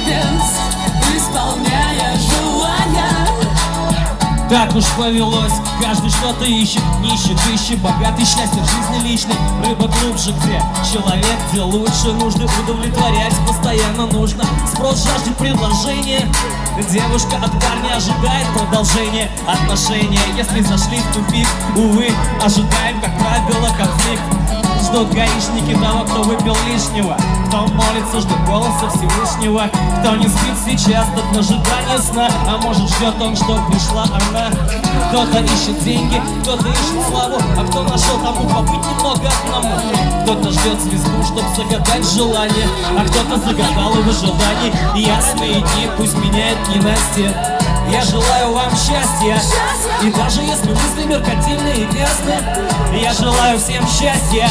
бизнес, исполняя желания. Так уж повелось, каждый что-то ищет, нищет, ищет, богатый, счастье в жизни личной. Рыба глубже, где человек, где лучше. Нужды удовлетворять постоянно нужно. Спрос жаждет предложения. Девушка от парня ожидает продолжения отношения. Если зашли в тупик, увы, ожидаем, как правило, конфликт. Ждут гаишники того, кто выпил лишнего, кто молится, ждет голоса Всевышнего, кто не спит сейчас от ожидания сна, а может ждет он, что пришла она. Кто-то ищет деньги, кто-то ищет славу, а кто нашел тому побыть немного одному. Кто-то ждет звезду, чтоб загадать желание, а кто-то загадал и в ожидании. Ясные дни пусть меняет ненастье. Я желаю вам счастья, и даже если мысли меркантильные и грязные, я желаю всем счастья.